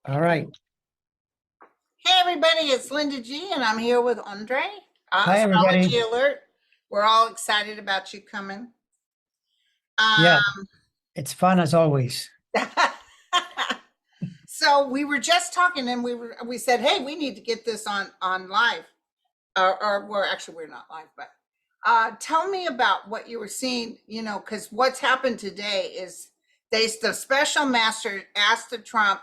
All right. Hey everybody, it's Linda G and I'm here with Andre. Hi, Astrology everybody. alert. We're all excited about you coming. Yeah, Um, it's fun as always. so we were just talking and we said, hey, we need to get this on live. Or we're actually we're not live, but tell me about what you were seeing, because what's happened today is the special master asked the Trump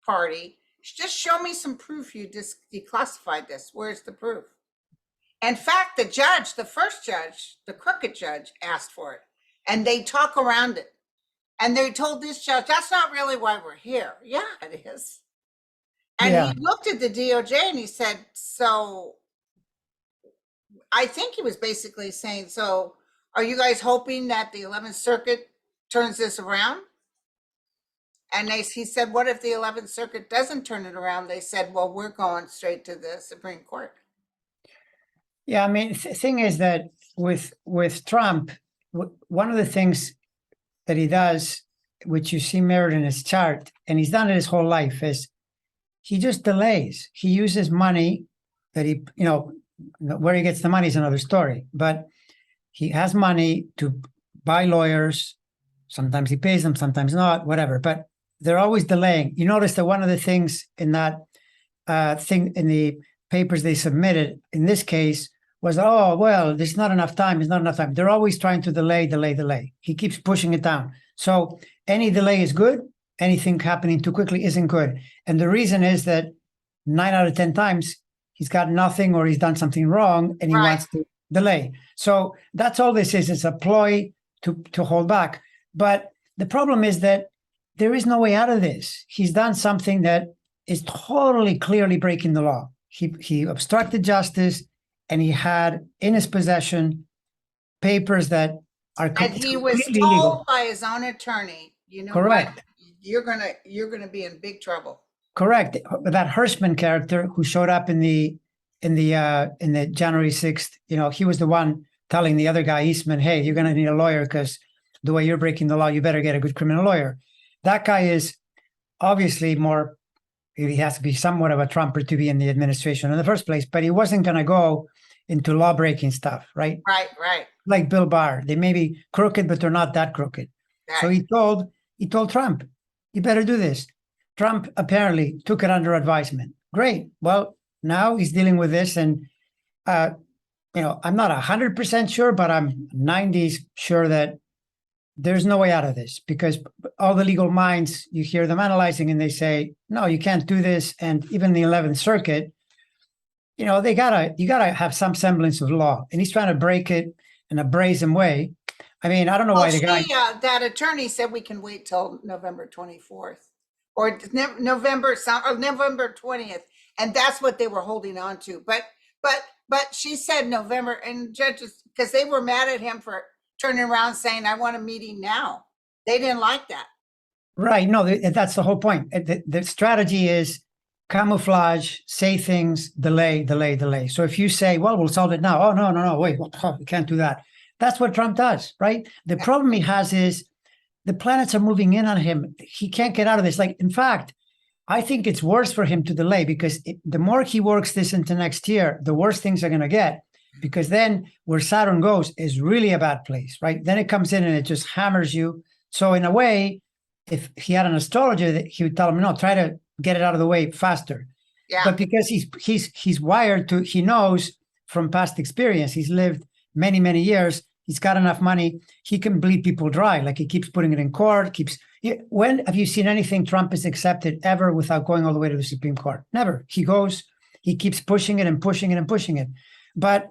party, just show me some proof you declassified this. Where's the proof? In fact, the first judge, the crooked judge, asked for it, and they talk around it. And they told this judge, that's not really why we're here. Yeah, it is. And Yeah. he looked at the DOJ and he said, so I think he was basically saying, so are you guys hoping that the 11th Circuit turns this around? And he said, what if the 11th Circuit doesn't turn it around? They said, well, we're going straight to the Supreme Court. Yeah. I mean, the thing is that with Trump, one of the things that he does, which you see mirrored in his chart, and he's done it his whole life, is he just delays. He uses money that where he gets the money is another story, but he has money to buy lawyers. Sometimes he pays them, sometimes not, whatever. But they're always delaying. You notice that one of the things in that thing in the papers they submitted in this case was, oh, well, there's not enough time. There's not enough time. They're always trying to delay. He keeps pushing it down. So any delay is good. Anything happening too quickly isn't good. And the reason is that 9 out of 10 times he's got nothing or he's done something wrong and he Right. wants to delay. So that's all this is. It's a ploy to hold back. But the problem is that there is no way out of this. He's done something that is totally clearly breaking the law. He obstructed justice, and he had in his possession papers that are And he was completely told illegal. by his own attorney, you know what, Correct. you're gonna be in big trouble. Correct. That Hirschman character who showed up in the January 6th, he was the one telling the other guy, Eastman, hey, you're going to need a lawyer because the way you're breaking the law, you better get a good criminal lawyer. That guy is obviously he has to be somewhat of a Trumper to be in the administration in the first place, but he wasn't going to go into law breaking stuff, right? Right. Like Bill Barr. They may be crooked, but they're not that crooked. So Right. he told Trump, you better do this. Trump apparently took it under advisement. Great. Well, now he's dealing with this, and I'm not 100% sure, but I'm 90s sure that there's no way out of this, because all the legal minds, you hear them analyzing and they say, no, you can't do this. And even the 11th Circuit, you gotta have some semblance of law, and he's trying to break it in a brazen way. I mean, I don't know Well, why the guy. that attorney said we can wait till November 24th or November 20th, and that's what they were holding on to. But she said November, and judges, because they were mad at him for turning around saying, I want a meeting now. They didn't like that. Right. No, that's the whole point. The strategy is camouflage, say things, delay. So if you say, well, we'll solve it now. Oh, no, wait, we can't do that. That's what Trump does, right? The problem he has is the planets are moving in on him. He can't get out of this. Like, in fact, I think it's worse for him to delay, because the more he works this into next year, the worse things are going to get, because then where Saturn goes is really a bad place, right? Then it comes in and it just hammers you. So in a way, if he had an astrologer, that he would tell him, no, try to get it out of the way faster. Yeah. But because he's wired to, he knows from past experience, he's lived many years, he's got enough money, he can bleed people dry. Like, he keeps putting it in court, when have you seen anything Trump has accepted ever without going all the way to the Supreme Court? Never. He keeps pushing it and pushing it and pushing it. But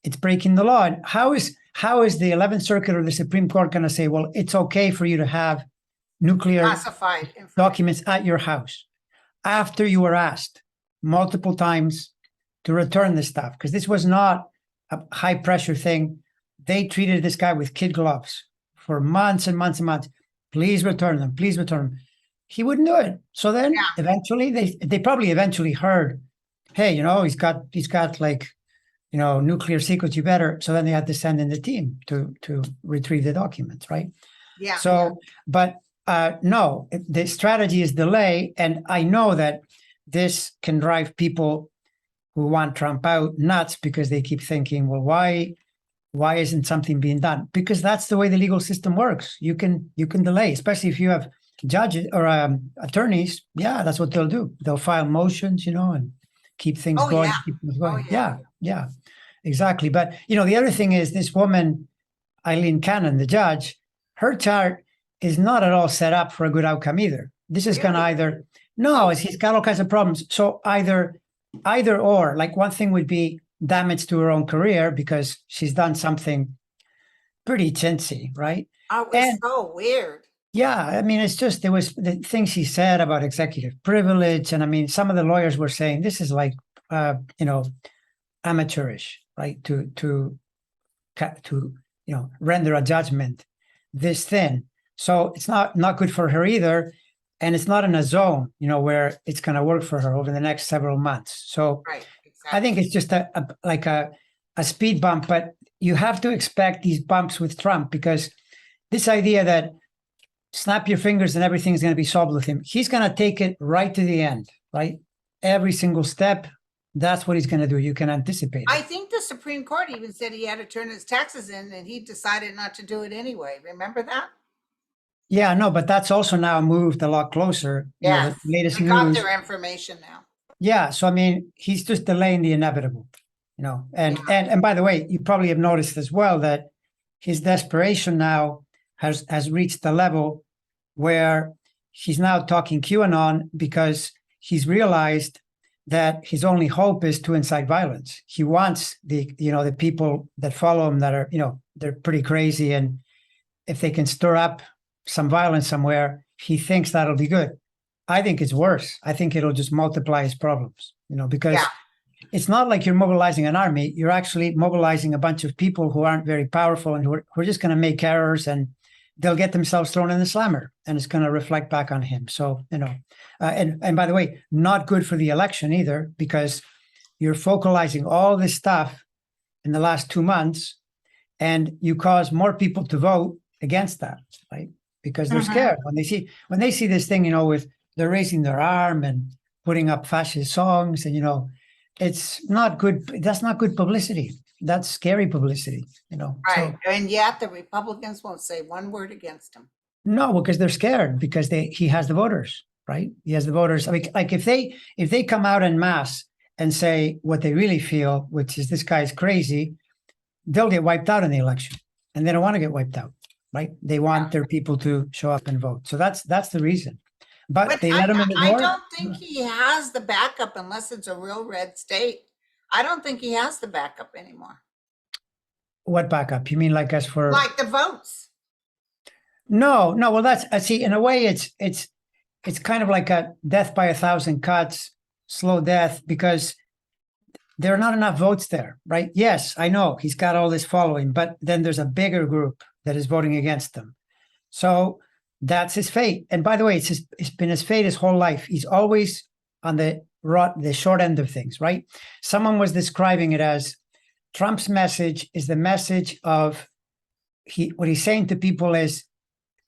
it's breaking the law. And how is the 11th Circuit or the Supreme Court going to say, well, it's okay for you to have nuclear Classified documents at your house after you were asked multiple times to return this stuff? Because this was not a high pressure thing. They treated this guy with kid gloves for months and months and months. Please return them. Please return them. He wouldn't do it. So then eventually they probably eventually heard, hey, he's got like, nuclear secrets, you better. So then they had to send in the team to retrieve the documents, right? Yeah. So, but No, the strategy is delay. And I know that this can drive people who want Trump out nuts because they keep thinking, well, why isn't something being done? Because that's the way the legal system works. You can delay, especially if you have judges or attorneys. Yeah, that's what they'll do. They'll file motions, and keep things Oh, going. yeah. Keep things Oh, going. yeah. Yeah, exactly. But the other thing is this woman, Eileen Cannon, the judge, her chart is not at all set up for a good outcome either. This is going to Really? either no, he's got all kinds of problems. So either or, like one thing would be damage to her own career because she's done something pretty chintzy, right? Oh, it was And so weird. yeah, I mean, it's just there was the things she said about executive privilege, and I mean, some of the lawyers were saying this is like, amateurish, right? To render a judgment this thin. So it's not good for her either, and it's not in a zone, where it's going to work for her over the next several months. So Right. I think Exactly. it's just a speed bump, but you have to expect these bumps with Trump because this idea that snap your fingers and everything's going to be solved with him, he's going to take it right to the end, right? Every single step, that's what he's going to do. You can anticipate I it. think the Supreme Court even said he had to turn his taxes in and he decided not to do it anyway. Remember that? Yeah, no, but that's also now moved a lot closer. Yes. The latest They got news. their information now. Yeah, so I mean, he's just delaying the inevitable, And Yeah. and by the way, you probably have noticed as well that his desperation now has reached the level where he's now talking QAnon because he's realized that his only hope is to incite violence. He wants the people that follow him that are, they're pretty crazy, and if they can stir up some violence somewhere, he thinks that'll be good. I think it's worse. I think it'll just multiply his problems, because Yeah. it's not like you're mobilizing an army. You're actually mobilizing a bunch of people who aren't very powerful and who are just going to make errors, and they'll get themselves thrown in the slammer, and it's going to reflect back on him. So, and by the way, not good for the election either, because you're focalizing all this stuff in the last 2 months, and you cause more people to vote against that, right? Because they're scared when they see this thing, with they're raising their arm and putting up fascist songs, and it's not good. That's not good publicity. That's scary publicity, Right. So And yet the Republicans won't say one word against him. no, because they're scared because he has the voters, right? He has the voters. I mean, like if they come out en masse and say what they really feel, which is this guy's crazy, they'll get wiped out in the election, and they don't want to get wiped out, right? They want their people to show up and vote. So that's the reason. But But they let him in the I door. don't think he has the backup unless it's a real red state. I don't think he has the backup anymore. What backup? You mean like as for? Like the votes. No. Well, that's I see. In a way, it's kind of like a death by 1,000 cuts, slow death, because there are not enough votes there, right? Yes, I know he's got all this following, but then there's a bigger group that is voting against him. So that's his fate. And by the way, it's been his fate his whole life. He's always on the short end of things, right? Someone was describing it as Trump's message is the message of what he's saying to people is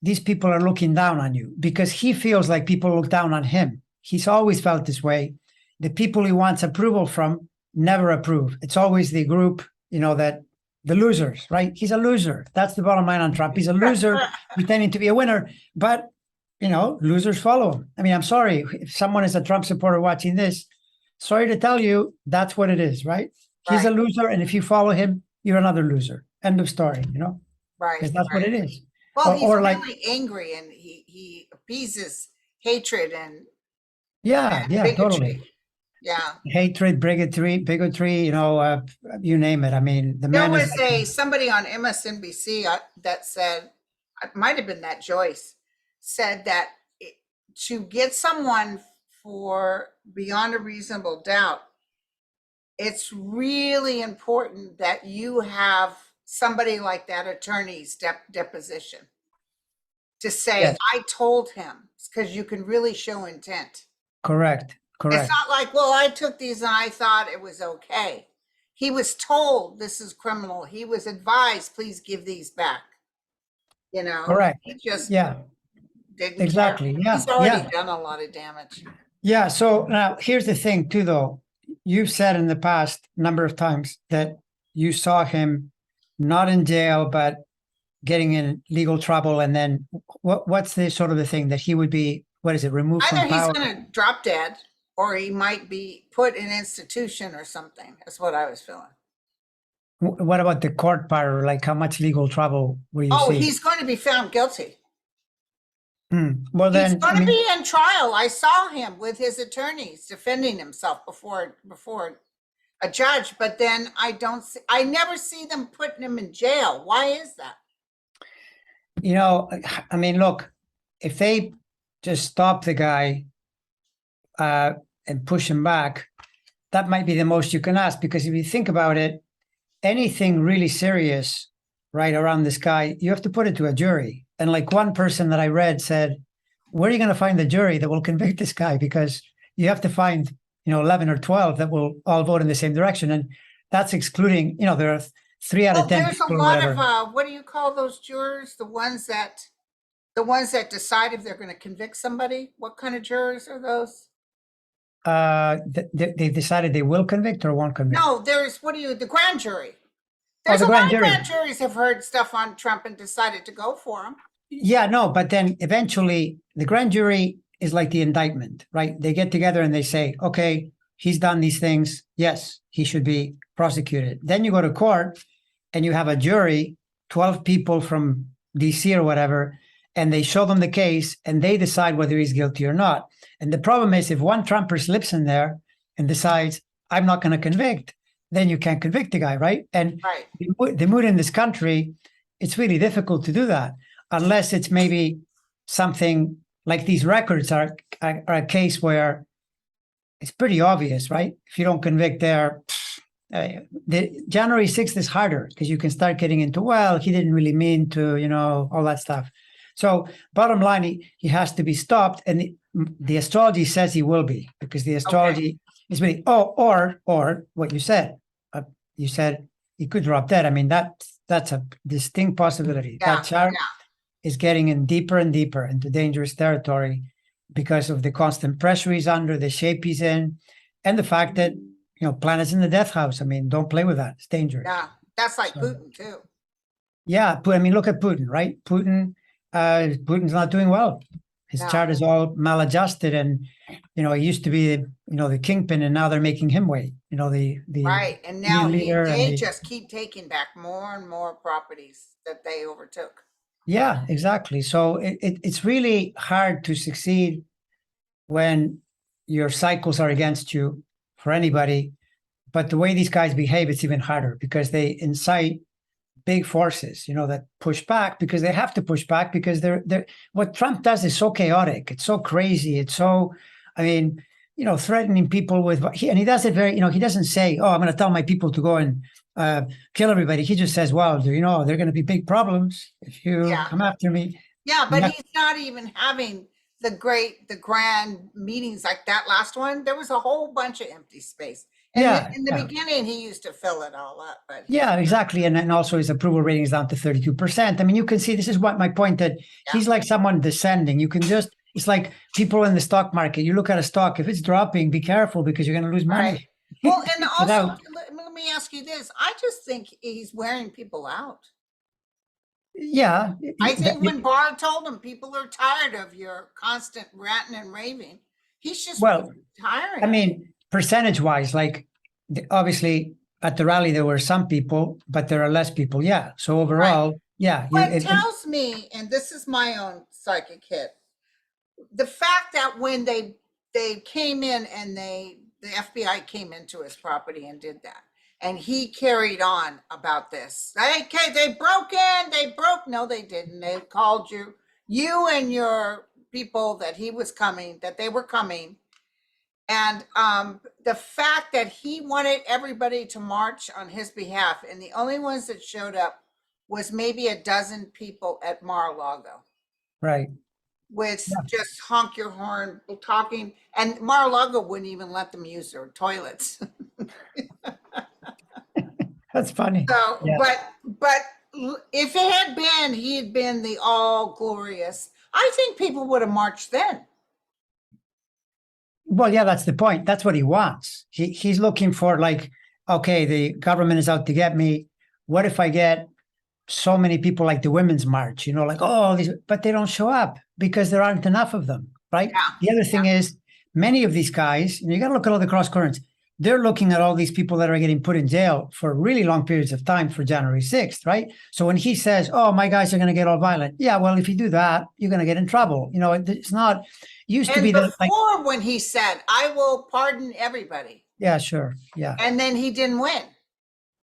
these people are looking down on you, because he feels like people look down on him. He's always felt this way. The people he wants approval from never approve. It's always the group, that the losers, right? He's a loser. That's the bottom line on Trump. He's a loser pretending to be a winner, but losers follow him. I mean, I'm sorry if someone is a Trump supporter watching this. Sorry to tell you, that's what it is, right? He's a Right. loser, and if you follow him, you're another loser. End of story. Right. Because that's what Right. it is. Well, he's Or like, really angry and he appeases hatred and yeah, totally. bigotry. Yeah. Hatred, bigotry, you name it. I mean, the There man is was somebody on MSNBC that said, it might have been that Joyce said that to get someone for beyond a reasonable doubt, it's really important that you have somebody like that attorney's deposition to say, yes, I told him, because you can really show intent. correct. It's not like, well, I took these and I thought it was okay. He was told this is criminal. He was advised, please give these back. Correct. He just Yeah. didn't care. exactly. Yeah, He's already yeah, done a lot of damage. yeah. So now here's the thing, too, though. You've said in the past number of times that you saw him not in jail, but getting in legal trouble, and then what's the sort of the thing that he would be? What is it? Removed from Either he's power? going to drop dead or he might be put in institution or something. That's what I was feeling. What about the court part? Like, how much legal trouble will you Oh, see? he's going to be found guilty. Well, He's then, I going to mean, be in trial. I saw him with his attorneys defending himself before a judge, but then I never see them putting him in jail. Why is that? you know, I mean, look, if they just stop the guy and push him back, that might be the most you can ask. Because if you think about it, anything really serious, right, around this guy, you have to put it to a jury. And like one person that I read said, where are you going to find the jury that will convict this guy? Because you have to find, 11 or 12 that will all vote in the same direction. And that's excluding, there are 3 out of Well, 10 there's a people or lot whatever. of what do you call those jurors? The ones that decide if they're going to convict somebody. What kind of jurors are those? They've decided they will convict or won't convict. No, the grand jury. Oh, There's the a grand lot of jury. grand juries have heard stuff on Trump and decided to go for him. Yeah, no, but then eventually the grand jury is like the indictment, right? They get together and they say, okay, he's done these things. Yes, he should be prosecuted. Then you go to court and you have a jury, 12 people from DC or whatever, and they show them the case and they decide whether he's guilty or not. And the problem is if one Trumper slips in there and decides, I'm not going to convict, then you can't convict the guy, right? And Right. the mood in this country, it's really difficult to do that unless it's maybe something like these records are a case where it's pretty obvious, right? If you don't convict there, the January 6th is harder because you can start getting into, well, he didn't really mean to, all that stuff. So bottom line, he has to be stopped. And the astrology says he will be, because the astrology is really, or what you said. You said he could drop dead. I mean, that's a distinct possibility. Yeah, That chart is getting in deeper and deeper into dangerous territory because of the constant pressure he's under, the shape he's in, and the fact that, planets in the death house. I mean, don't play with that. It's dangerous. Yeah, that's like So, Putin too. yeah, I mean, look at Putin, right? Putin's not doing well. His No. chart is all maladjusted, and he used to be, the kingpin, and now they're making him wait. The Right, and now leader, and they just keep taking back more and more properties that they overtook. yeah, exactly. So it's really hard to succeed when your cycles are against you for anybody. But the way these guys behave, it's even harder because they incite big forces, that push back because they have to push back because they're what Trump does is so chaotic. It's so crazy. It's so, I mean, threatening people with, and he does it very, he doesn't say, oh, I'm going to tell my people to go and kill everybody. He just says, well, there are going to be big problems if you come after me. Yeah, but he's not even having the grand meetings like that last one. There was a whole bunch of empty space. And in the beginning, he used to fill it all up. But yeah, exactly. And also his approval rating is down to 32%. I mean, you can see, this is what my point, that he's like someone descending. You can just, it's like people in the stock market. You look at a stock, if it's dropping, be careful because you're going to lose money. Right. Well, and also, let me ask you this. I just think he's wearing people out. Yeah. I think when Barr told him people are tired of your constant ranting and raving, he's just tiring. I mean, percentage wise, like obviously at the rally, there were some people, but there are less people. Yeah. So overall, yeah. What tells me, and this is my own psychic hit, the fact that when they came in and the FBI came into his property and did that, and he carried on about this. They broke in, no, they didn't. They called you and your people that they were coming. And the fact that he wanted everybody to march on his behalf, and the only ones that showed up was maybe a dozen people at Mar-a-Lago. Right. With just honk your horn talking, and Mar-a-Lago wouldn't even let them use their toilets. That's funny. So, but if it had been, he had been the all glorious. I think people would have marched then. Well, yeah, that's the point. That's what he wants. He's looking for, like, okay, the government is out to get me. What if I get so many people like the Women's March, like, oh, these, but they don't show up because there aren't enough of them, right? Yeah. The other thing is, many of these guys, you got to look at all the cross currents. They're looking at all these people that are getting put in jail for really long periods of time for January 6th, right? So when he says, oh, my guys are going to get all violent. Yeah, well, if you do that, you're going to get in trouble. It's not, used to And be that, like, before, when he said, I will pardon everybody, yeah, sure. Yeah. and then he didn't win.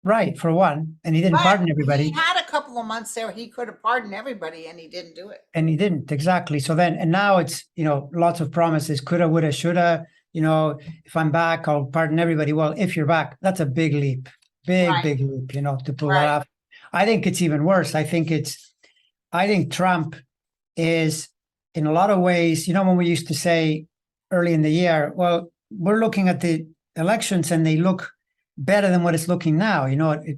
Right, for one. And he didn't But pardon everybody. he had a couple of months there, he could have pardoned everybody, and he didn't do it. And he didn't, exactly. So then, and now it's, lots of promises, coulda, woulda, shoulda, if I'm back, I'll pardon everybody. Well, if you're back, that's a big leap, Right. big leap, to pull Right. that off. I think it's even worse. I think Trump is, in a lot of ways, when we used to say early in the year, well, we're looking at the elections and they look better than what it's looking now.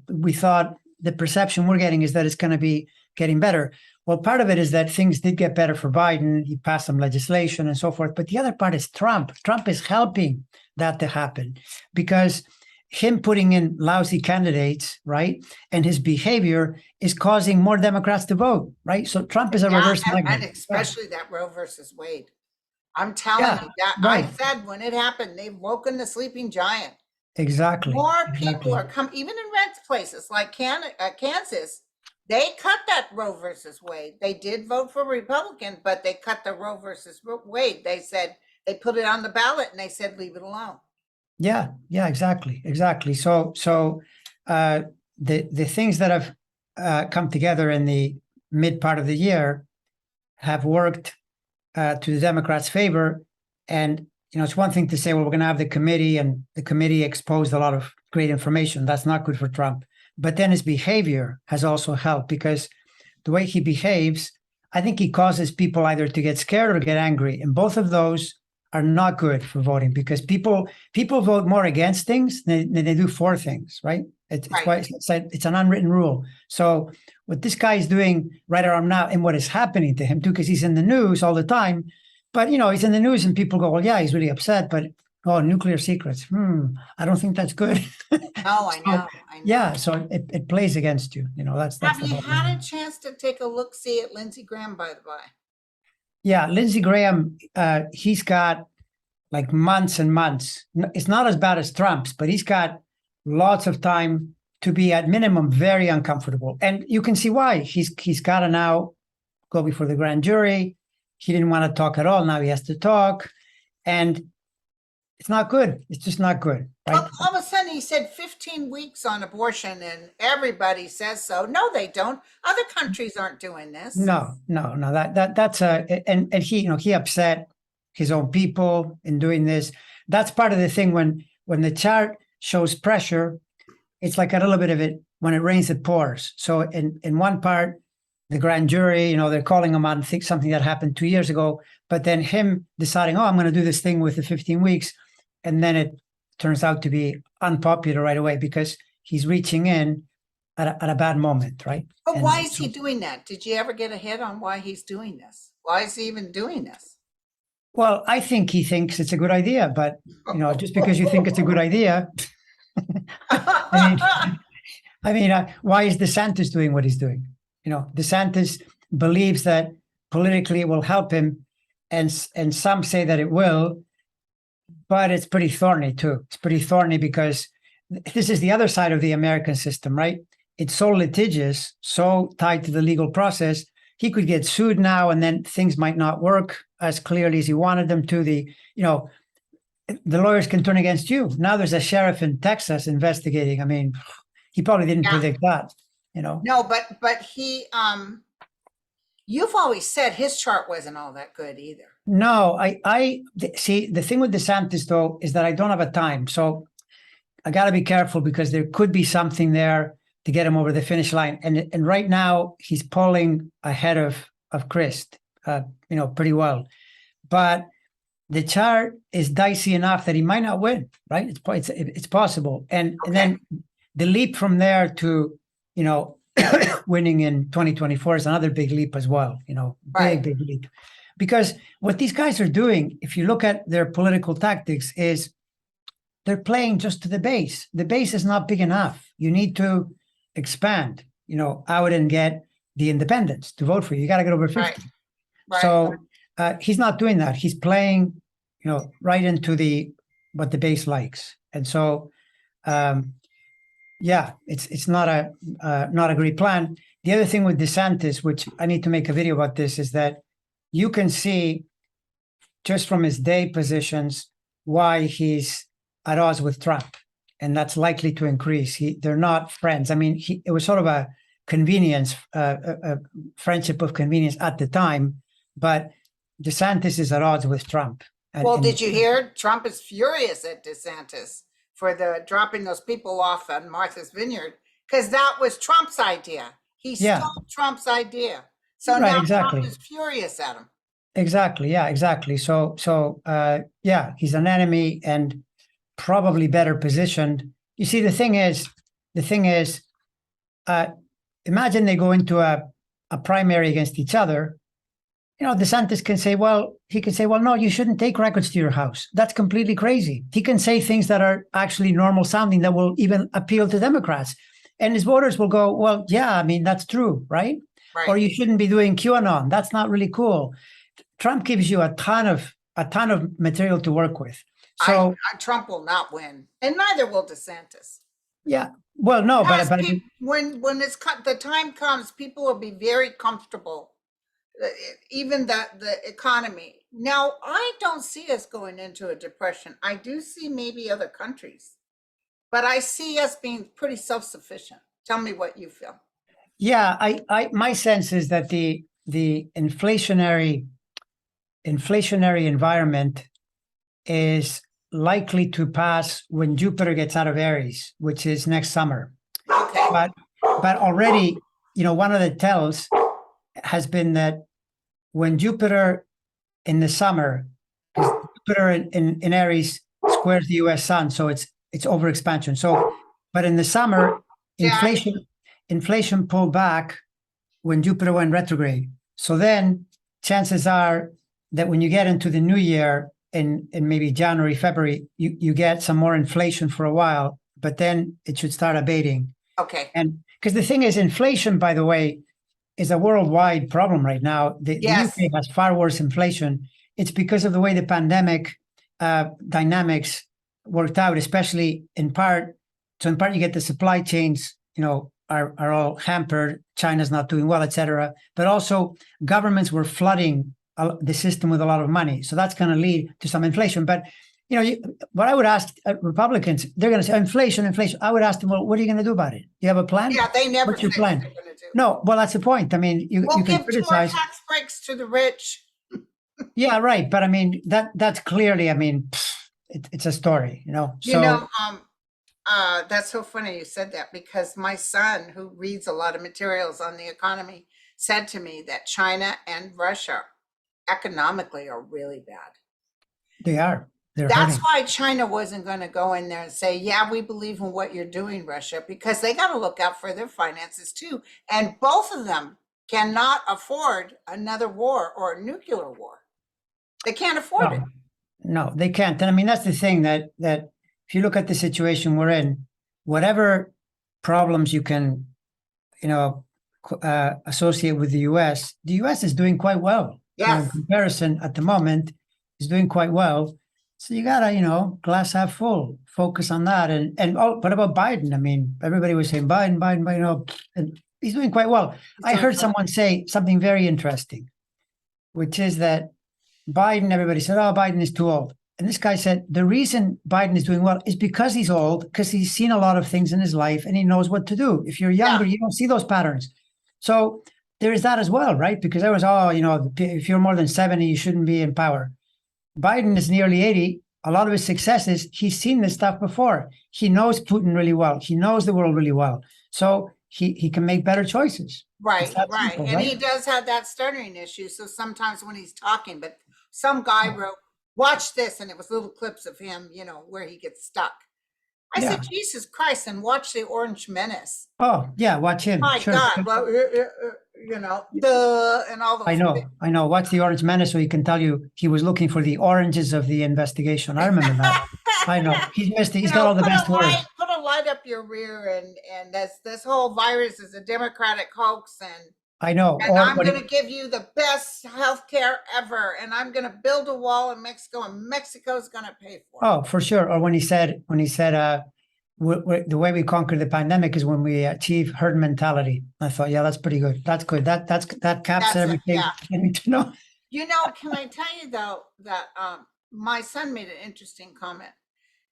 We thought the perception we're getting is that it's going to be getting better. Well, part of it is that things did get better for Biden. He passed some legislation and so forth. But the other part is Trump. Trump is helping that to happen because him putting in lousy candidates, right, and his behavior is causing more Democrats to vote, right? So Trump is a reverse magnet. And especially that Roe versus Wade. I'm telling Yeah, you that right. I said when it happened, they've woken the sleeping giant. Exactly. More people are coming, even in red places like Kansas. They cut that Roe versus Wade. They did vote for Republican, but they cut the Roe versus Wade. They said they put it on the ballot and they said leave it alone. Yeah, exactly. So the things that have come together in the mid part of the year have worked to the Democrats' favor. And it's one thing to say, well, we're going to have the committee, and the committee exposed a lot of great information. That's not good for Trump. But then his behavior has also helped, because the way he behaves, I think he causes people either to get scared or get angry. And both of those are not good for voting, because people vote more against things than they do for things, right? It's an unwritten rule. So what this guy is doing right around now, and what is happening to him too, because he's in the news all the time, but he's in the news and people go, well, yeah, he's really upset, but nuclear secrets. I don't think that's good. Oh, I know. Yeah, so it plays against you. That's Have you had a chance to take a look, see at Lindsey Graham, by the by? Yeah, Lindsey Graham, he's got like months and months. It's not as bad as Trump's, but he's got lots of time to be, at minimum, very uncomfortable. And you can see why. He's got to now go before the grand jury. He didn't want to talk at all. Now he has to talk. And it's not good. It's just not good. Right? Well, all of a sudden he said 15 weeks on abortion, and everybody says so. No, they don't. Other countries aren't doing this. No. That's and he upset his own people in doing this. That's part of the thing. When the chart shows pressure, it's like a little bit of it. When it rains, it pours. So in one part, the grand jury, they're calling him on something that happened 2 years ago, but then him deciding, I'm going to do this thing with the 15 weeks. And then it turns out to be unpopular right away because he's reaching in at a bad moment, right? But why is he doing that? Did you ever get a hit on why he's doing this? Why is he even doing this? Well, I think he thinks it's a good idea, but just because you think it's a good idea, I mean, why is DeSantis doing what he's doing? DeSantis believes that politically it will help him, and some say that it will, but it's pretty thorny too. It's pretty thorny because this is the other side of the American system, right? It's so litigious, so tied to the legal process. He could get sued now, and then things might not work as clearly as he wanted them to. The lawyers can turn against you. Now there's a sheriff in Texas investigating. I mean, he probably didn't predict that, No, but he, you've always said his chart wasn't all that good either. No, I see. The thing with DeSantis, though, is that I don't have a time. So I got to be careful because there could be something there to get him over the finish line. And right now he's polling ahead of Christ, pretty well. But the chart is dicey enough that he might not win, right? It's possible. And then the leap from there to, winning in 2024 is another big leap as well, Right. big leap. Because what these guys are doing, if you look at their political tactics, is they're playing just to the base. The base is not big enough. You need to expand, out and get the independents to vote for you. You got to get over 50. Right. So he's not doing that. He's playing, right into what the base likes. And so, yeah, it's not a great plan. The other thing with DeSantis, which I need to make a video about this, is that you can see just from his day positions why he's at odds with Trump, and that's likely to increase. They're not friends. I mean, it was sort of a convenience, a friendship of convenience at the time, but DeSantis is at odds with Trump. Well, did you hear? Trump is furious at DeSantis for the dropping those people off on Martha's Vineyard, because that was Trump's idea. He stole Trump's idea. So right, now exactly. Trump is furious at him. Exactly. Yeah, exactly. So yeah, he's an enemy and probably better positioned. You see, the thing is, imagine they go into a primary against each other. DeSantis can say, well, no, you shouldn't take records to your house. That's completely crazy. He can say things that are actually normal sounding that will even appeal to Democrats. And his voters will go, well, yeah, I mean, that's true, right? Or you shouldn't be doing QAnon. That's not really cool. Trump gives you a ton of material to work with. So Trump will not win, and neither will DeSantis. Yeah, well, no, but when the time comes, people will be very comfortable. Even the economy. Now, I don't see us going into a depression. I do see maybe other countries, but I see us being pretty self-sufficient. Tell me what you feel. Yeah, my sense is that the inflationary environment is likely to pass when Jupiter gets out of Aries, which is next summer. Okay. But already, one of the tells has been that when Jupiter in the summer, because Jupiter in Aries squares the U.S. sun, so it's overexpansion. So, but in the summer, inflation pulled back when Jupiter went retrograde. So then, chances are that when you get into the new year in maybe January, February, you get some more inflation for a while, but then it should start abating. Okay. And because the thing is, inflation, by the way, is a worldwide problem right now. The UK has far worse inflation. It's because of the way the pandemic dynamics worked out, especially in part. So in part, you get the supply chains, are all hampered. China's not doing well, etc. But also governments were flooding the system with a lot of money. So that's going to lead to some inflation. But what I would ask Republicans, they're going to say inflation. I would ask them, well, what are you going to do about it? You have a plan? Yeah, they never. What's your plan? No, well, that's the point. I mean, you can give criticize. More tax breaks to the rich. Yeah, right. But I mean, that's clearly, I mean, it's a story, So, that's so funny you said that, because my son, who reads a lot of materials on the economy, said to me that China and Russia economically are really bad. They are. That's hurting. why China wasn't going to go in there and say, yeah, we believe in what you're doing, Russia, because they got to look out for their finances too. And both of them cannot afford another war or a nuclear war. They can't afford it. No, they can't. And I mean, that's the thing that if you look at the situation we're in, whatever problems you can, associate with the U.S. is doing quite well. Yes. In comparison, at the moment, is doing quite well. So you gotta, glass half full, focus on that. And what about Biden? I mean, everybody was saying Biden, and he's doing quite well. I heard someone say something very interesting, which is that everybody said, oh, Biden is too old. And this guy said, the reason Biden is doing well is because he's old, because he's seen a lot of things in his life and he knows what to do. If you're younger, you don't see those patterns. So there is that as well, right? Because there was, if you're more than 70, you shouldn't be in power. Biden is nearly 80. A lot of his successes, he's seen this stuff before. He knows Putin really well. He knows the world really well. So he can make better choices. Right. Simple, and he does have that stuttering issue. So sometimes when he's talking, but some guy wrote, watch this, and it was little clips of him, where he gets stuck. I said, Yeah. Jesus Christ, and watch the Orange Menace. Oh, yeah, watch him. My Sure. God, well, you know, the and all I those. know, I know. Watch the Orange Menace so he can tell you he was looking for the oranges of the investigation. I remember that. I know. He's missed it. He's You got know, all the best words. put a light up your rear, and this whole virus is a Democratic hoax, I know. and Or I'm what going to give you the best health care ever, and I'm going to build a wall in Mexico, and Mexico's going to pay for it. oh, for sure. Or when he said, the way we conquer the pandemic is when we achieve herd mentality. I thought, yeah, that's pretty good. That's good. That caps That's it. everything Yeah. you need to know. You know, can I tell you though that my son made an interesting comment.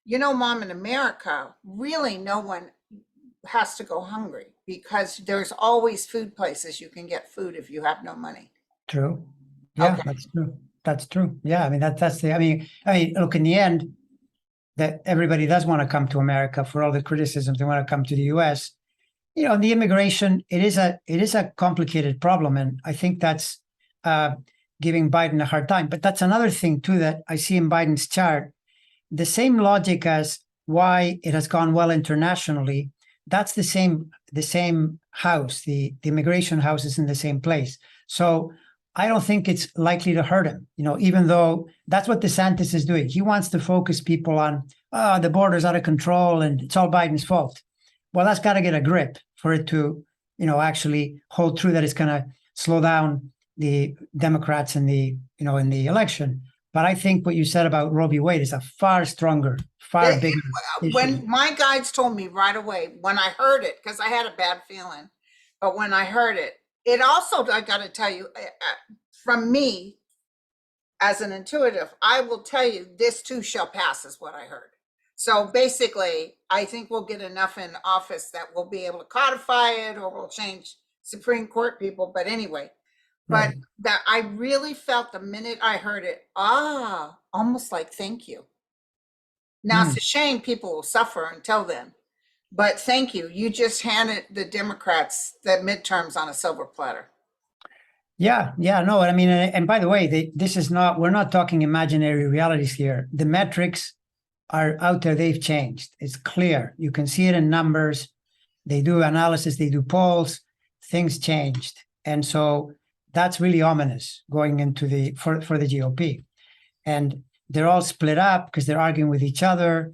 You know, Mom, in America, really no one has to go hungry because there's always food places you can get food if you have no money. True. Yeah, Okay. that's true. That's true. Yeah, I mean that's the. I mean, look. In the end, that everybody does want to come to America for all the criticisms. They want to come to the U.S. You know, the immigration, it is a complicated problem, and I think that's uh, giving Biden a hard time. But that's another thing too that I see in Biden's chart. The same logic as why it has gone well internationally. That's the same house. The immigration house is in the same place. So I don't think it's likely to hurt him. You know, even though that's what DeSantis is doing. He wants to focus people on the border's out of control and it's all Biden's fault. Well, that's got to get a grip for it to, you know, actually hold true that it's going to slow down the Democrats in the, you know, in the election. But I think what you said about Roe v. Wade is a far stronger, far It- bigger issue. when my guides told me right away when I heard it, because I had a bad feeling, but when I heard it, it also, I got to tell you, from me as an intuitive, I will tell you this too shall pass, is what I heard. So basically, I think we'll get enough in office that we'll be able to codify it or we'll change Supreme Court people. But anyway, but Right. that I really felt the minute I heard it, almost like thank you. Now it's Mm. a shame people will suffer until then, but thank you. You just handed the Democrats the midterms on a silver platter. Yeah, yeah, no, I mean, and by the way, this is not, we're not talking imaginary realities here. The metrics are out there, they've changed. It's clear. You can see it in numbers. They do analysis, they do polls, things changed. And so that's really ominous going into for the GOP. And they're all split up because they're arguing with each other.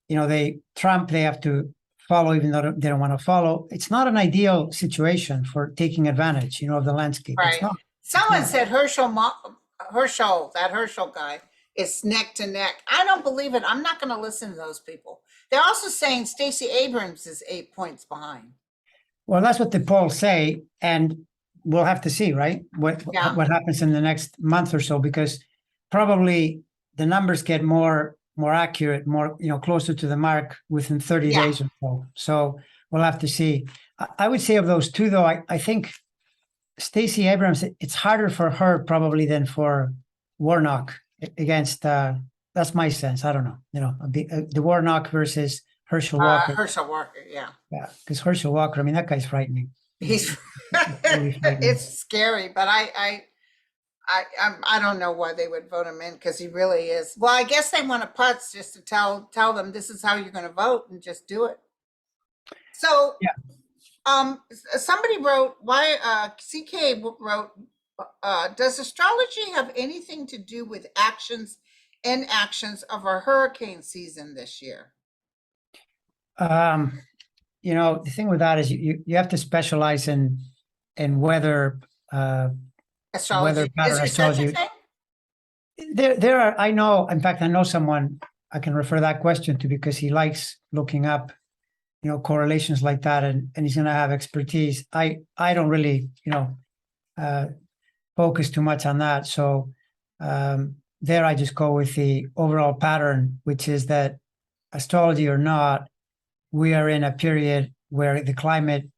You know, Trump, they have to follow even though they don't want to follow. It's not an ideal situation for taking advantage, you know, of the landscape. It's Right. not. Someone said Herschel, that Herschel guy is neck to neck. I don't believe it. I'm not going to listen to those people. They're also saying Stacey Abrams is 8 points behind. Well, that's what the polls say, and we'll have to see, right? Yeah. What happens in the next month or so, because probably the numbers get more accurate, more, you know, closer to the mark within 30 Yeah. days or so. So we'll have to see. I would say of those two, though, I think Stacey Abrams, it's harder for her probably than for Warnock against. That's my sense. I don't know. You know, the Warnock versus Herschel Walker. Herschel Walker. Yeah. Yeah, because Herschel Walker, I mean, that guy's frightening. He's Really frightening. it's scary, but I don't know why they would vote him in because he really is. Well, I guess they want to putz just to tell them this is how you're going to vote and just do it. So, Yeah. Somebody wrote, why CK wrote, does astrology have anything to do with inactions of our hurricane season this year? You know, the thing with that is you have to specialize in weather Astrology. Is pattern there such a astrology. thing? There are, I know, in fact, I know someone I can refer that question to because he likes looking up, you know, correlations like that, and he's going to have expertise. I don't really, you know, focus too much on that. So there I just go with the overall pattern, which is that astrology or not, we are in a period where the climate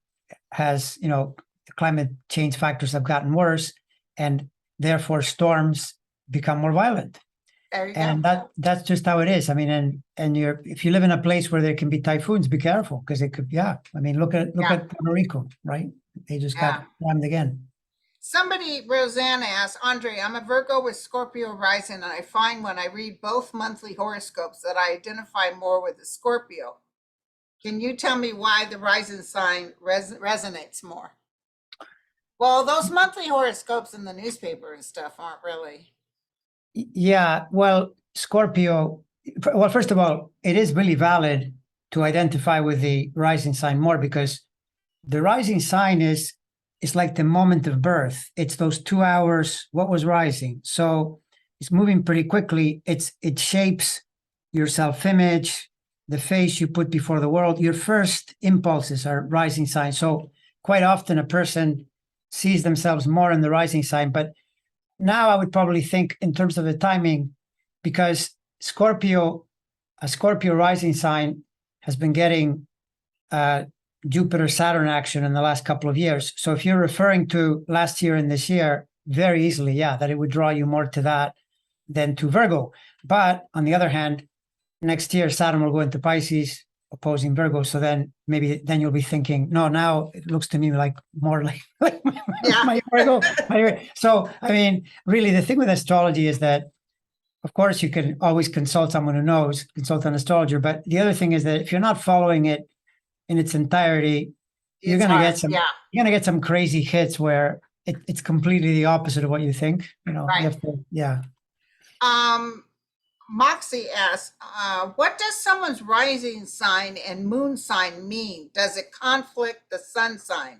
has, you know, the climate change factors have gotten worse, and therefore storms become more violent. There you And go. that's just how it is. I mean, and if you live in a place where there can be typhoons, be careful because it could. Yeah, I mean, look at Puerto Rico, right? They just got slammed again. Somebody, Rosanna asked, Andre, I'm a Virgo with Scorpio rising, and I find when I read both monthly horoscopes that I identify more with the Scorpio. Can you tell me why the rising sign resonates more? Well, those monthly horoscopes in the newspaper and stuff aren't really. Yeah, well, Scorpio, well, first of all, it is really valid to identify with the rising sign more because the rising sign is like the moment of birth. It's those 2 hours, what was rising. So it's moving pretty quickly. It shapes your self-image, the face you put before the world. Your first impulses are rising signs. So quite often a person sees themselves more in the rising sign, but now I would probably think in terms of the timing, because a Scorpio rising sign has been getting Jupiter Saturn action in the last couple of years. So if you're referring to last year and this year, very easily, yeah, that it would draw you more to that than to Virgo. But on the other hand, next year Saturn will go into Pisces, opposing Virgo. So then maybe then you'll be thinking, no, now it looks to me like more like Yeah. my Virgo. So I mean, really, the thing with astrology is that, of course, you can always consult someone who knows, consult an astrologer. But the other thing is that if you're not following it in its entirety, you're It's gonna hard. get some Yeah. you're gonna get some crazy hits where it's completely the opposite of what you think. You Right. have to, yeah. Um, Moxie asks, what does someone's rising sign and moon sign mean? Does it conflict the sun sign?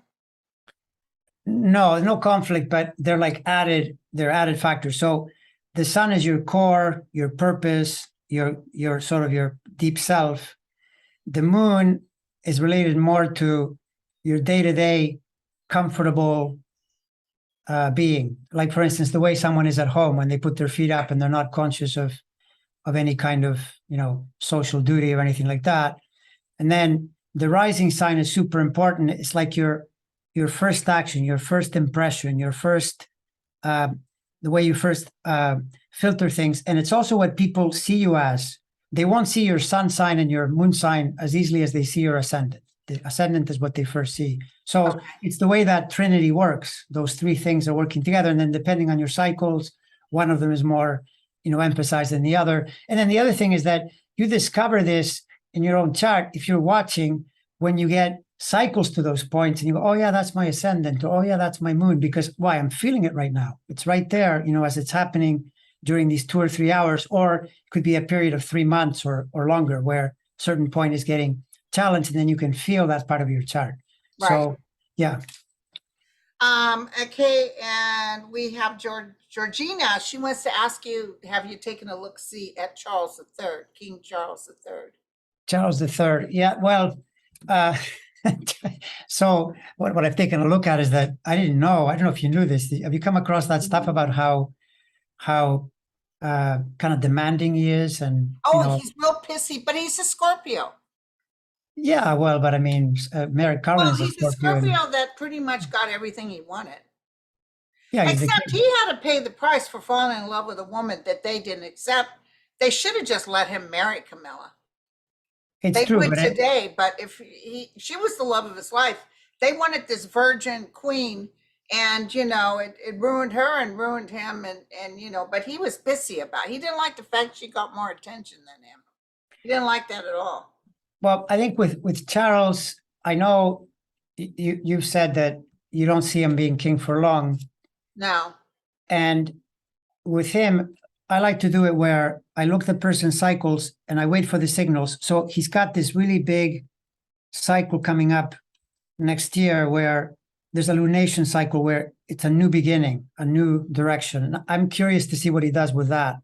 No conflict, but they're added factors. So the sun is your core, your purpose, your sort of your deep self. The moon is related more to your day-to-day comfortable being. Like, for instance, the way someone is at home when they put their feet up and they're not conscious of any kind of, social duty or anything like that. And then the rising sign is super important. It's like your first action, your first impression, your first the way you first filter things, and it's also what people see you as. They won't see your sun sign and your moon sign as easily as they see your ascendant. The ascendant is what they first see. So Okay. it's the way that Trinity works. Those three things are working together, and then depending on your cycles, one of them is more, emphasized than the other. And then the other thing is that you discover this in your own chart if you're watching when you get cycles to those points and you go, oh yeah, that's my ascendant, or oh yeah, that's my moon, because why? I'm feeling it right now. It's right there, as it's happening during these 2 or 3 hours, or it could be a period of 3 months or longer where a certain point is getting challenged, and then you can feel that part of your chart. Right. So yeah. Okay, and we have Georgina. She wants to ask you, have you taken a look-see at Charles III, King Charles III? Charles III. Yeah, well, so what I've taken a look at is that I don't know if you knew this. Have you come across that stuff about how kind of demanding he is? And He's real pissy, but he's a Scorpio. yeah, well, but I mean, Merrick Garland Well, is a he's a Scorpio. Scorpio that pretty much got everything he wanted. Yeah, Except he had to pay the price for falling in love with a woman that they didn't accept. They should have just let him marry Camilla. it's They true, would but today, but if she was the love of his life, they wanted this virgin queen, and it ruined her and ruined him, and but he was pissy about it. He didn't like the fact she got more attention than him. He didn't like that at all. well, I think with Charles, I know you've said that you don't see him being king for long, No. and with him, I like to do it where I look at the person's cycles and I wait for the signals. So he's got this really big cycle coming up next year where there's a lunation cycle where it's a new beginning, a new direction. And I'm curious to see what he does with that,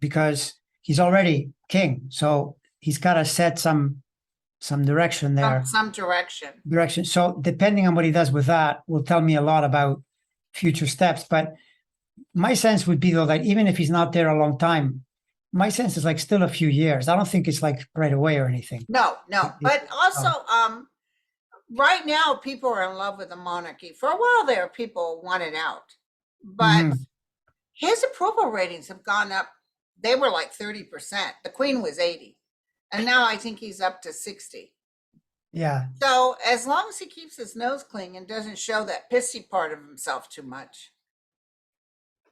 because he's already king. So he's got to set some direction there. Some direction. So depending on what he does with that will tell me a lot about future steps. But my sense would be, though, that even if he's not there a long time, my sense is like still a few years. I don't think it's like right away or anything. No. But also, right now people are in love with the monarchy. For a while there, people wanted out. But his approval ratings have gone up. They were like 30%. The Queen was 80. And now I think he's up to 60. Yeah. So as long as he keeps his nose clean and doesn't show that pissy part of himself too much.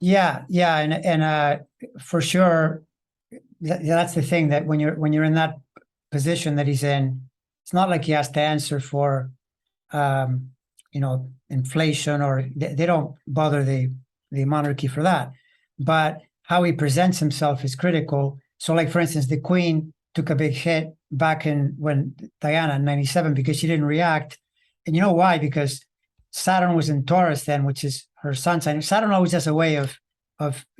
Yeah, and for sure, that's the thing, that when you're in that position that he's in, It's not like he has to answer for, inflation, or they don't bother the monarchy for that. But how he presents himself is critical. So, like, for instance, the Queen took a big hit back in when Diana in 97 because she didn't react. And you know why? Because Saturn was in Taurus then, which is her sun sign. Saturn always has a way of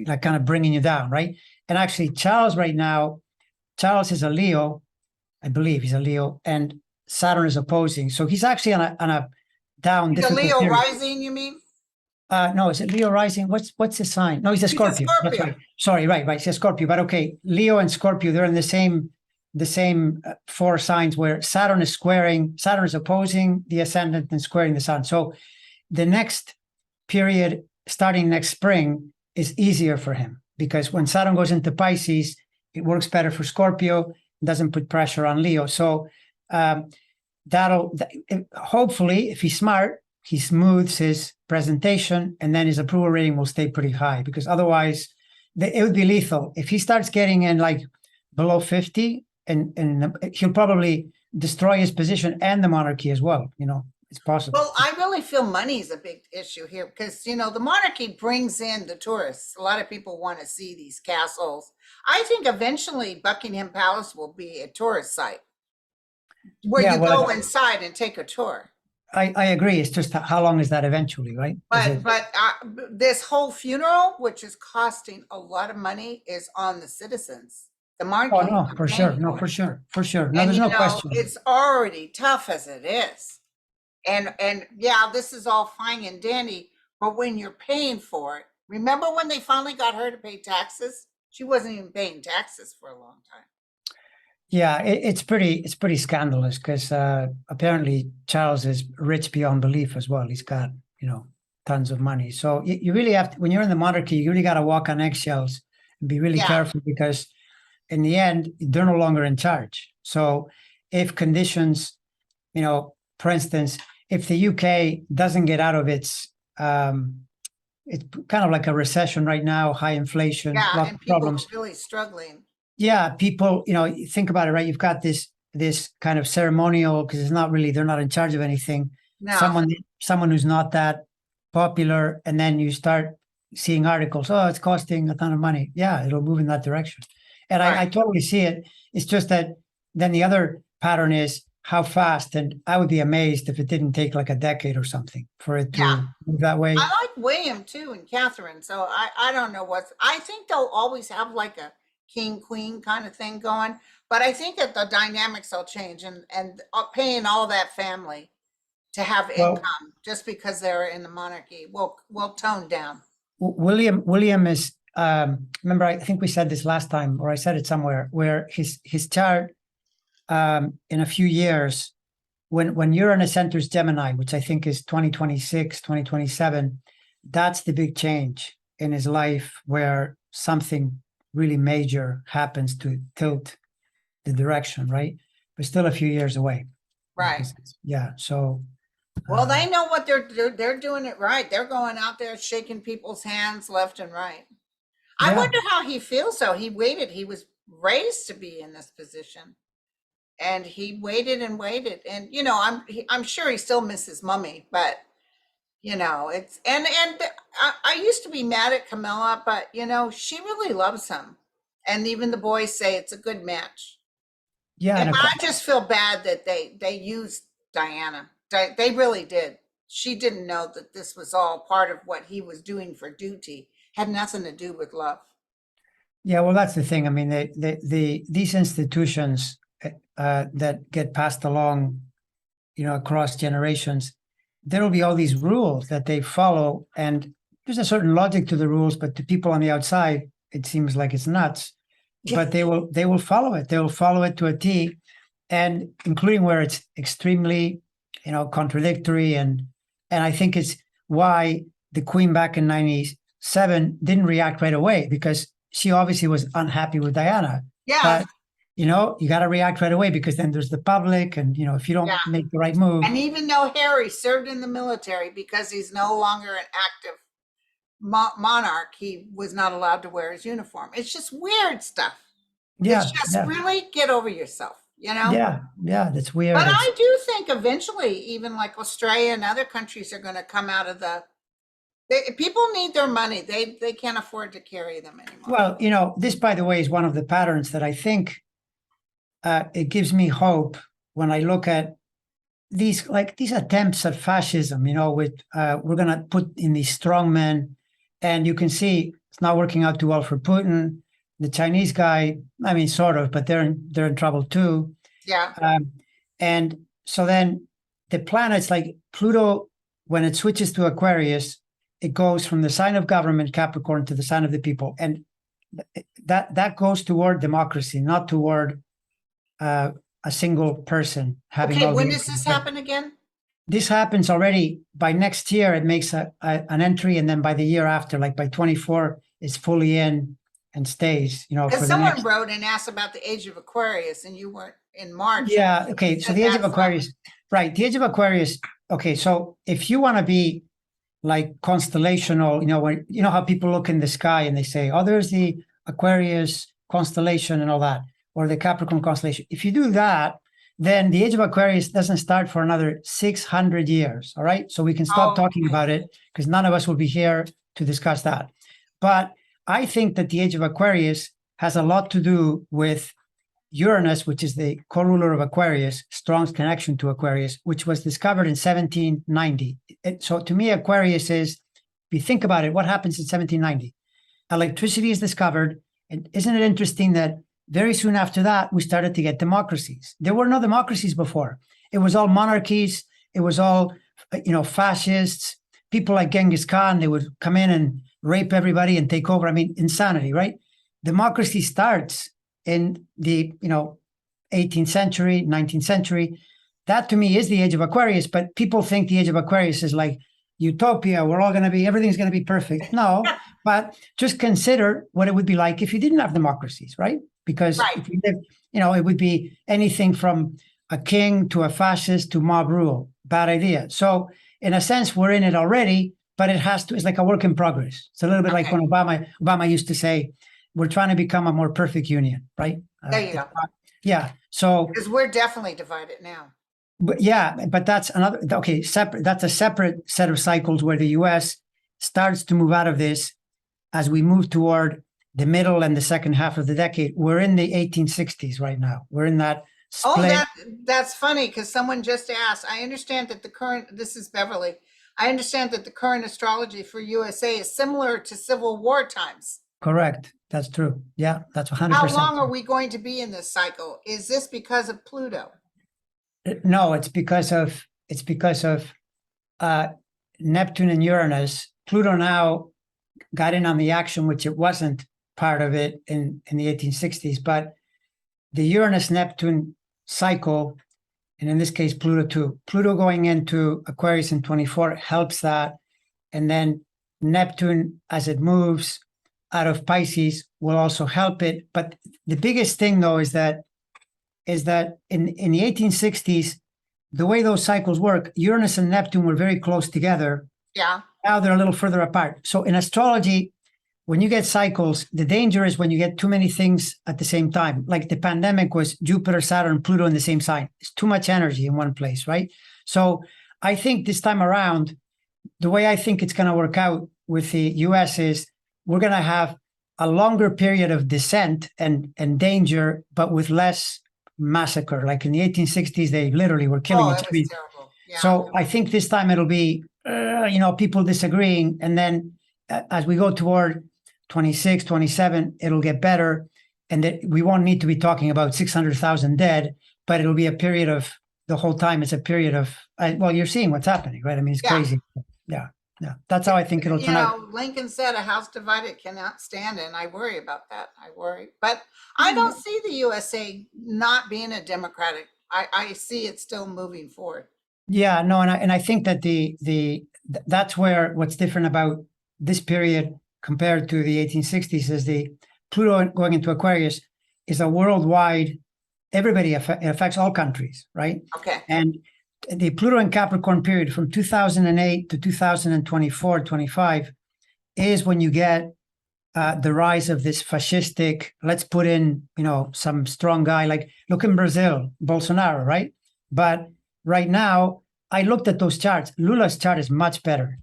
like kind of bringing you down, right? And actually, Charles right now, Charles is a Leo, I believe he's a Leo, and Saturn is opposing. So he's actually on a down, He's a difficult Leo period. rising, you mean? No, is it Leo rising? What's his sign? No, he's a He's a Scorpio. That's Scorpio. right. Sorry, right. He's a Scorpio. But okay, Leo and Scorpio, they're in the same four signs where Saturn is opposing the ascendant and squaring the sun. So the next period, starting next spring, is easier for him because when Saturn goes into Pisces, it works better for Scorpio, doesn't put pressure on Leo. So um, hopefully, if he's smart, he smooths his presentation, and then his approval rating will stay pretty high. Because otherwise, it would be lethal if he starts getting in like below 50, and he'll probably destroy his position and the monarchy as well. It's possible. Well, I really feel money is a big issue here because, the monarchy brings in the tourists. A lot of people want to see these castles. I think eventually Buckingham Palace will be a tourist site where Yeah, you well, go inside and take a tour. I agree. It's just how long is that eventually, right? But this whole funeral, which is costing a lot of money, is on the citizens. The Oh monarchy no, is for paying sure, no, for for it. sure, for sure. No, And there's no question. it's already tough as it is. And yeah, this is all fine and dandy, but when you're paying for it, remember when they finally got her to pay taxes? She wasn't even paying taxes for a long time. Yeah, it's pretty scandalous because apparently Charles is rich beyond belief as well. He's got tons of money. So you really have to, when you're in the monarchy, you really got to walk on eggshells and be really Yeah. careful because in the end they're no longer in charge. So if conditions, for instance, if the UK doesn't get out of it's kind of like a recession right now, high inflation, Yeah, lots and of people are problems. really struggling. Yeah, people, think about it, right? You've got this kind of ceremonial because they're not in charge of anything. No. Someone who's not that popular, and then you start seeing articles. Oh, it's costing a ton of money. Yeah, it'll move in that direction, and I Right. totally see it. It's just that then the other pattern is how fast, and I would be amazed if it didn't take like a decade or something for it to Yeah. move that way. I like William too and Catherine. So I don't know I think they'll always have like a king queen kind of thing going, but I think that the dynamics will change and paying all that family to have Well, income just because they're in the monarchy will tone down. William is remember, I think we said this last time, or I said it somewhere, where his chart in a few years, when Uranus enters Gemini, which I think is 2026, 2027, that's the big change in his life where something really major happens to tilt the direction, right? But still a few years away. Right. Yeah. So Well, they know what they're doing it right. They're going out there shaking people's hands left and right. I yeah. wonder how he feels though. He waited. He was raised to be in this position. And he waited and waited. And I'm sure he still misses Mummy, but it's and I used to be mad at Camilla, but she really loves him. And even the boys say it's a good match. Yeah. And And I just feel bad that they used Diana. They really did. She didn't know that this was all part of what he was doing for duty. Had nothing to do with love. yeah, well, that's the thing. I mean, these institutions that get passed along, across generations, there will be all these rules that they follow, and there's a certain logic to the rules, but to people on the outside, it seems like it's nuts. But they will follow it. They will follow it to a T, and including where it's extremely, contradictory, and I think it's why the Queen back in 97 didn't react right away because she obviously was unhappy with Diana. Yeah. But you got to react right away because then there's the public, and if you don't Yeah. make the right move. And even though Harry served in the military, because he's no longer an active monarch, he was not allowed to wear his uniform. It's just weird stuff. Yeah, It's just yeah. really get over yourself. you know? Yeah, that's weird. But I do think eventually, even like Australia and other countries are going to come out of people need their money. They can't afford to carry them anymore. Well, this, by the way, is one of the patterns that I think it gives me hope when I look at these attempts at fascism, with we're going to put in these strong men, and you can see it's not working out too well for Putin. The Chinese guy, I mean, sort of, but they're in trouble too. Yeah. And so then the planets like Pluto, when it switches to Aquarius, it goes from the sign of government, Capricorn, to the sign of the people, and that goes toward democracy, not toward a single person having. Okay, when does this happen again? This happens already by next year. It makes an entry, and then by the year after, like by 24, it's fully in and stays. Because someone wrote and asked about the age of Aquarius, and you weren't in March. Yeah. Okay. So the age of Aquarius, right? The age of Aquarius. Okay. So if you want to be like constellational, when how people look in the sky and they say, "Oh, there's the Aquarius constellation and all that," or the Capricorn constellation. If you do that, then the age of Aquarius doesn't start for another 600 years. All right. So we can stop talking about it because none of us will be here to discuss that. But I think that the age of Aquarius has a lot to do with Uranus, which is the co-ruler of Aquarius, Strong's connection to Aquarius, which was discovered in 1790. So to me, Aquarius is, if you think about it, what happens in 1790? Electricity is discovered. And isn't it interesting that very soon after that, we started to get democracies? There were no democracies before. It was all monarchies. It was all, fascists. People like Genghis Khan, they would come in and rape everybody and take over. I mean, insanity, right? Democracy starts in the 18th century, 19th century. That to me is the age of Aquarius, but people think the age of Aquarius is like utopia. We're all going to be, everything's going to be perfect. No, but just consider what it would be like if you didn't have democracies, right? Because if you live, it would be anything from a king to a fascist to mob rule. Bad idea. So in a sense, we're in it already, but it's like a work in progress. It's a little bit like when Obama used to say, we're trying to become a more perfect union, right? There you go. Yeah. So because we're definitely divided now. But that's another, okay, separate. That's a separate set of cycles where the US starts to move out of this as we move toward the middle and the second half of the decade. We're in the 1860s right now. We're in that split. Oh, that's funny because someone just asked. I understand that this is Beverly. I understand that the current astrology for USA is similar to Civil War times. Correct. That's true. Yeah, that's 100%. How long are we going to be in this cycle? Is this because of Pluto? No, it's because of Neptune and Uranus. Pluto now got in on the action, which it wasn't part of it in the 1860s. But the Uranus-Neptune cycle, and in this case, Pluto too. Pluto going into Aquarius in 24 helps that. And then Neptune, as it moves out of Pisces, will also help it. But the biggest thing, though, is that in the 1860s, the way those cycles work, Uranus and Neptune were very close together. Yeah. Now they're a little further apart. So in astrology, when you get cycles, the danger is when you get too many things at the same time. Like the pandemic was Jupiter, Saturn, Pluto in the same sign. It's too much energy in one place, right? So I think this time around, the way I think it's going to work out with the US is we're going to have a longer period of descent and danger, but with less massacre. Like in the 1860s, they literally were killing each other. Yeah. So I think this time it'll be, people disagreeing. And then as we go toward 26, 27, it'll get better. And that we won't need to be talking about 600,000 dead, but it'll be a period of, the whole time it's a period of, you're seeing what's happening, right? I mean, it's crazy. Yeah. Yeah. That's how I think it'll turn out. Lincoln said a house divided cannot stand, and I worry about that. But I don't see the USA not being a democratic. I see it still moving forward. Yeah, no, and I think that that's where what's different about this period compared to the 1860s is the Pluto going into Aquarius is a worldwide, everybody, it affects all countries, right? Okay. And the Pluto and Capricorn period from 2008 to 2024, 25 is when you get the rise of this fascistic, let's put in, some strong guy, like look in Brazil, Bolsonaro, right? But right now, I looked at those charts. Lula's chart is much better.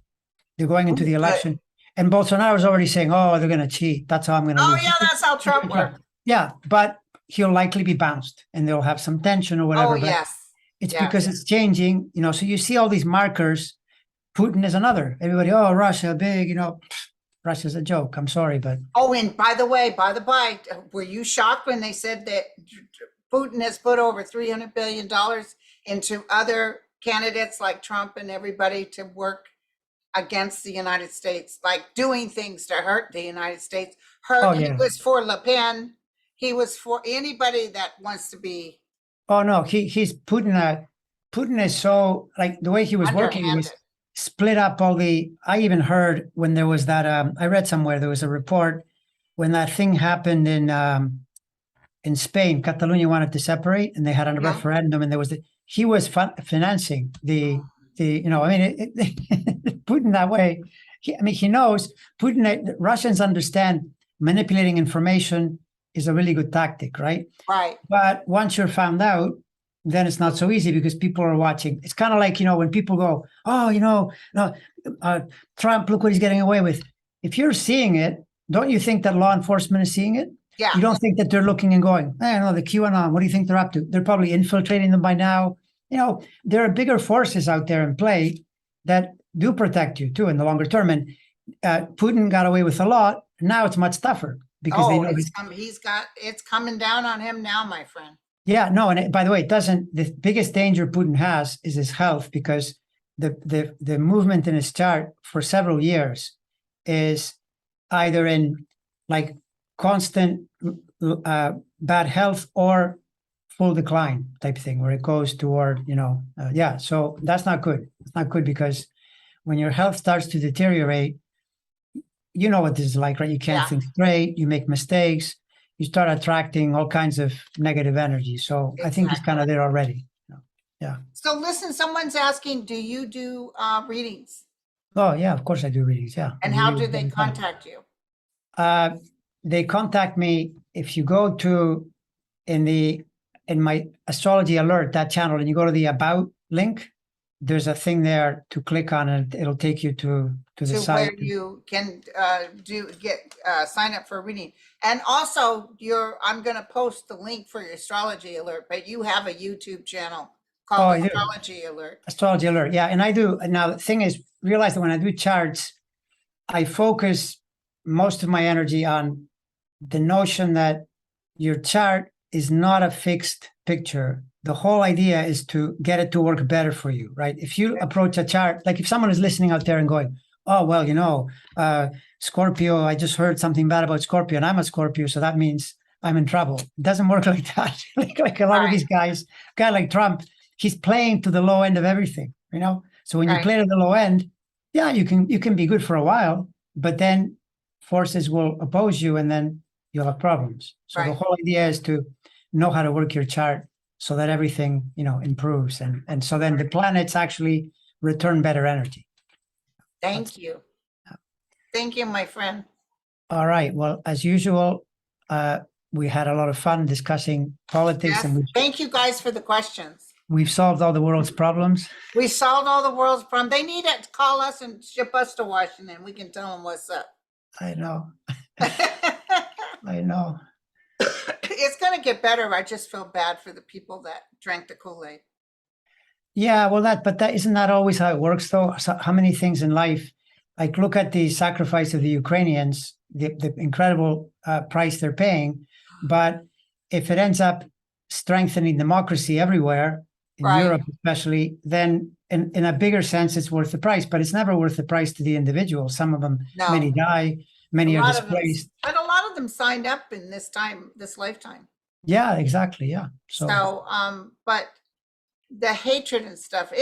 They're going into the Good. election. And Bolsonaro is already saying, oh, they're going to cheat. That's how I'm going to Oh lose. yeah, that's how Trump worked. Yeah, but he'll likely be bounced and they'll have some tension or whatever. Oh But yes. it's Yes. because it's changing, so you see all these markers. Putin is another. Everybody, oh, Russia, big, Russia's a joke. I'm sorry, but Oh, and by the by, were you shocked when they said that Putin has put over $300 billion into other candidates like Trump and everybody to work against the United States, like doing things to hurt the United States? Oh, He yeah. was for Le Pen. He was for anybody that wants to be Oh no, he's Putin. Putin is so, like, the way he was working was underhanded. split up all the. I even heard when there was that. I read somewhere there was a report when that thing happened in Spain. Catalonia wanted to separate, and they had a Yeah. referendum, and there was he was financing the. I mean, Putin that way. He knows Putin. Russians understand manipulating information is a really good tactic, right? Right. But once you're found out, then it's not so easy because people are watching. It's kind of like, when people go, oh, no, Trump, look what he's getting away with. If you're seeing it, don't you think that law enforcement is seeing it? Yeah. You don't think that they're looking and going, no, the QAnon, what do you think they're up to? They're probably infiltrating them by now. There are bigger forces out there in play that do protect you too in the longer term. And Putin got away with a lot. Now it's much tougher because they know it's coming down on him now, my friend. Yeah, no, and by the way, it doesn't. The biggest danger Putin has is his health, because the movement in his chart for several years is either in like constant bad health or full decline type thing, where it goes toward, yeah. So that's not good. It's not good because when your health starts to deteriorate, you know what this is like, right? You can't think straight. You make mistakes. You start attracting all kinds of negative energy. So I think he's kind of there already. Yeah. So listen, someone's asking, do you do readings? Oh yeah, of course I do readings. Yeah. And how do they contact you? They contact me if you go to in my Astrology Alert, that channel, and you go to the About link. There's a thing there to click on, and it'll take you to the site where you can sign up for a reading. And also I'm going to post the link for your Astrology Alert, but you have a YouTube channel called Astrology Alert. Astrology Alert. Yeah. And I do. Now the thing is, realize that when I do charts, I focus most of my energy on the notion that your chart is not a fixed picture. The whole idea is to get it to work better for you, right? If you approach a chart, like if someone is listening out there and going, oh, well, Scorpio, I just heard something bad about Scorpio, and I'm a Scorpio, so that means I'm in trouble. It doesn't work like that. like a lot of these guys, a guy like Trump, he's playing to the low end of everything, So when you play to the low end, yeah, you can be good for a while, but then forces will oppose you, and then you'll have problems. So the whole idea is to know how to work your chart so that everything, improves. And so then the planets actually return better energy. Thank you. Thank you, my friend. All right. Well, as usual, we had a lot of fun discussing politics. Yes. And thank you guys for the questions. We've solved all the world's problems. We solved all the world's problems. They need to call us and ship us to Washington. We can tell them what's up. I know. I know. It's going to get better. I just feel bad for the people that drank the Kool-Aid. Yeah, well, that isn't that always how it works, though? So how many things in life, like look at the sacrifice of the Ukrainians, the incredible price they're paying. But if it ends up strengthening democracy everywhere, in Europe especially, then in a bigger sense, it's worth the price. But it's never worth the price to the individual. Some of them, many die, many are displaced. But a lot of them signed up in this lifetime. Yeah, exactly. Yeah. So but the hatred and stuff,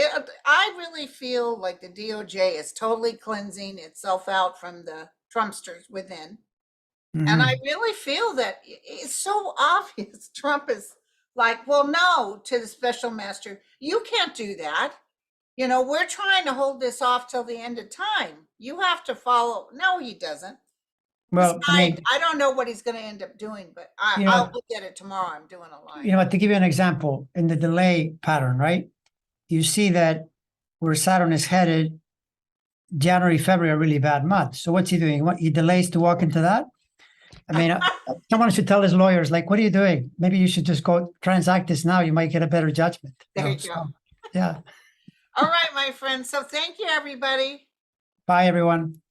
I really feel like the DOJ is totally cleansing itself out from the Trumpsters within. Mm-hmm. And I really feel that it's so obvious. Trump is like, well, no, to the special master, you can't do that. We're trying to hold this off till the end of time. You have to follow. No, he doesn't. Well, I mean, I don't know what he's gonna end up doing, but you know, I'll look at it tomorrow. I'm doing a live. you know what, to give you an example, in the delay pattern, right? You see that where Saturn is headed, January, February are really bad months. So what's he doing? He delays to walk into that? I mean, someone should tell his lawyers, like, what are you doing? Maybe you should just go transact this now. You might get a better judgment. There you So, go. yeah. All right, my friend. So thank you, everybody. Bye, everyone.